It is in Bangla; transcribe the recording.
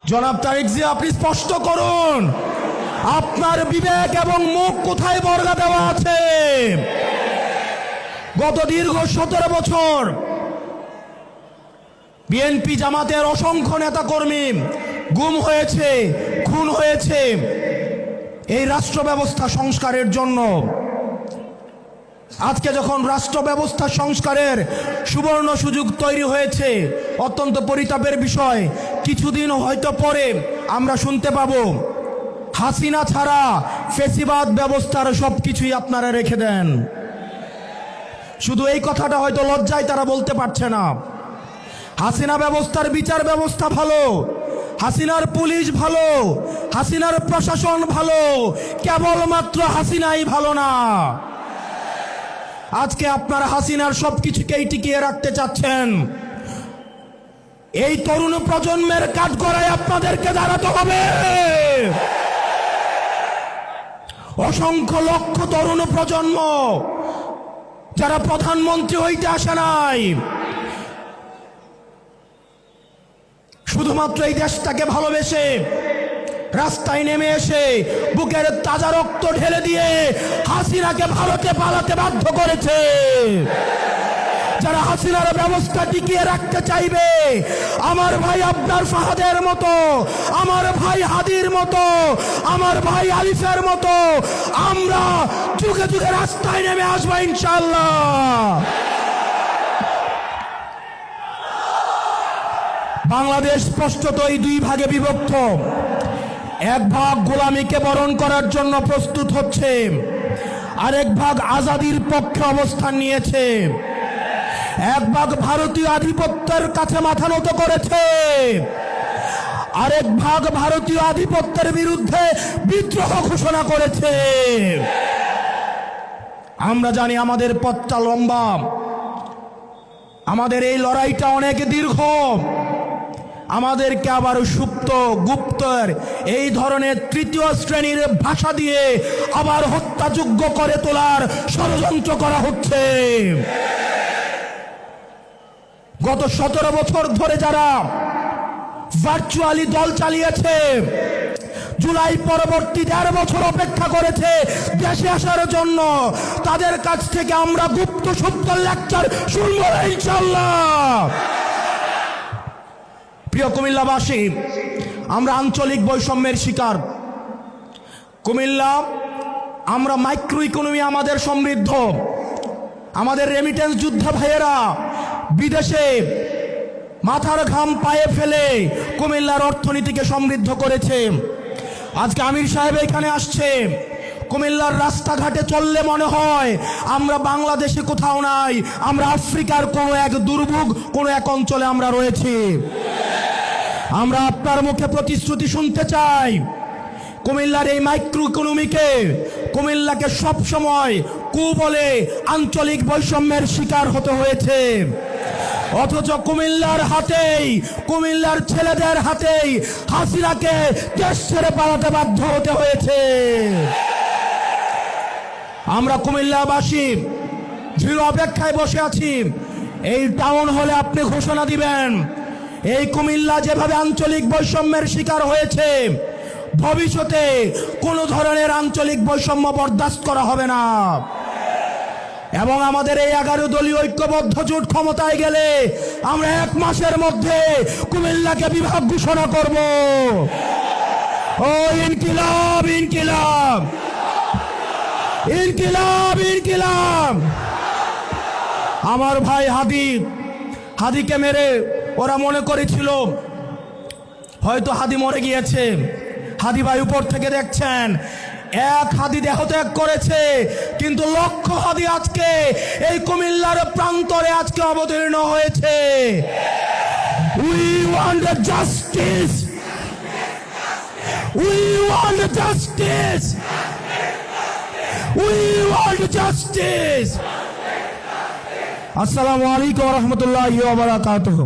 জনাব তারেক জিয়া, আপনি স্পষ্ট করুন আপনার বিবেক এবং মুখ কোথায় বর্গা দেওয়া আছে? গত দীর্ঘ 17 বছর বিএনপি জামাতের অসংখ্য নেতাকর্মী গুম হয়েছে, খুন হয়েছে এই রাষ্ট্র ব্যবস্থা সংস্কারের জন্য। আজকে যখন রাষ্ট্র ব্যবস্থা সংস্কারের সুবর্ণ সুযোগ তৈরি হয়েছে, অত্যন্ত পরিতাপের বিষয়, কিছুদিন হয়তো পরে আমরা শুনতে পাবো হাসিনা ছাড়া ফেসিবাদ ব্যবস্থার সবকিছুই আপনারা রেখে দেন। শুধু এই কথাটা হয়তো লজ্জায় তারা বলতে পারছে না। হাসিনা ব্যবস্থার বিচার ব্যবস্থা ভালো, হাসিনার পুলিশ ভালো, হাসিনার প্রশাসন ভালো, কেবলমাত্র হাসিনাই ভালো না। আজকে আপনারা হাসিনার সবকিছুকেই টিকিয়ে রাখতে চাচ্ছেন। এই তরুণ প্রজন্মের কাঠগড়ায় আপনাদেরকে দাঁড়াতে হবে। অসংখ্য লক্ষ তরুণ প্রজন্ম যারা প্রধানমন্ত্রী হইতে আসে নাই, শুধুমাত্র এই দেশটাকে ভালোবেসে রাস্তায় নেমে এসে বুকের তাজা রক্ত ঢেলে দিয়ে হাসিনাকে ভারতে পালাতে বাধ্য করেছে। যারা হাসিনার ব্যবস্থা টিকিয়ে রাখতে চাইবে, আমার ভাই আবরার ফাহাদের মতো, আমার ভাই হাদির মতো, আমার ভাই আলিফের মতো আমরা যুগে যুগে রাস্তায় নেমে আসবো ইনশাআল্লাহ। বাংলাদেশ স্পষ্টতই দুই ভাগে বিভক্ত। এক ভাগ গোলামীকে বরণ করার জন্য প্রস্তুত হচ্ছে, আরেক ভাগ আজাদির পক্ষে অবস্থান নিয়েছে। এক ভাগ ভারতীয় আধিপত্যের কাছে মাথা নত করেছে, আরেক ভাগ ভারতীয় আধিপত্যের বিরুদ্ধে বিদ্রোহ ঘোষণা করেছে। আমরা জানি আমাদের পথটা লম্বা, আমাদের এই লড়াইটা অনেক দীর্ঘ। আমাদেরকে আবার সুপ্ত গুপ্তর এই ধরনের তৃতীয় শ্রেণীর ভাষা দিয়ে আবার হত্যাযোগ্য করে তোলার ষড়যন্ত্র করা হচ্ছে। গত 17 বছর ধরে যারা ভার্চুয়ালি দল চালিয়েছে, জুলাই পরবর্তী 1.5 বছর অপেক্ষা করেছে দেশে আসার জন্য, তাদের কাছ থেকে আমরা গুপ্ত সুপ্ত লেকচার শুনবো ইনশাআল্লাহ। প্রিয় কুমিল্লাবাসী, আমরা আঞ্চলিক বৈষম্যের শিকার। কুমিল্লা, আমরা মাইক্রো ইকোনমি আমাদের সমৃদ্ধ। আমাদের রেমিটেন্স যোদ্ধা ভাইয়েরা বিদেশে মাথার ঘাম পায়ে ফেলে কুমিল্লার অর্থনীতিকে সমৃদ্ধ করেছে। আজকে আমির সাহেব এখানে আসছে, কুমিল্লার রাস্তাঘাটে চললে মনে হয় আমরা বাংলাদেশে কোথাও নাই, আমরা আফ্রিকার কোনো এক দুর্ভোগ কোনো এক অঞ্চলে আমরা রয়েছি। আমরা আপনার মুখে প্রতিশ্রুতি শুনতে চাই। কুমিল্লার এই মাইক্রো ইকোনমিকে, কুমিল্লাকে সব সময় বলে আঞ্চলিক বৈষম্যের শিকার হতে হয়েছে, অথচ কুমিল্লার হাতেই, কুমিল্লার ছেলেদের হাতেই হাসিনাকে দেশ ছেড়ে পালাতে বাধ্য হতে হয়েছে। আমরা কুমিল্লাবাসী দৃঢ় অপেক্ষায় বসে আছি। এই টাউন হলে আপনি ঘোষণা দিবেন এই কুমিল্লা যেভাবে আঞ্চলিক বৈষম্যের শিকার হয়েছে, ভবিষ্যতে কোনো ধরনের আঞ্চলিক বৈষম্য বরদাস্ত করা হবে না। এবং আমাদের এই 11 দলীয় ঐক্যবদ্ধ জোট ক্ষমতায় গেলে আমরা 1 মাসের মধ্যে কুমিল্লাকে বিভাগ ঘোষণা করব। ও ইনকিলাব, ইনকিলাব, ইনকিলাব, ইনকিলাব। আমার ভাই হাদিকে মেরে ওরা মনে করেছিল হয়তো হাদি মরে গিয়েছে। হাদি ভাই উপর থেকে দেখছেন, এক হাদি দেহত্যাগ করেছে, কিন্তু লক্ষ হাদি আজকে এই কুমিল্লার প্রান্তরে আজকে অবতীর্ণ হয়েছে। We want justice. We want justice. We want justice. আসসালামু আলাইকুম ওয়া রাহমাতুল্লাহি ওয়া বারাকাতুহু।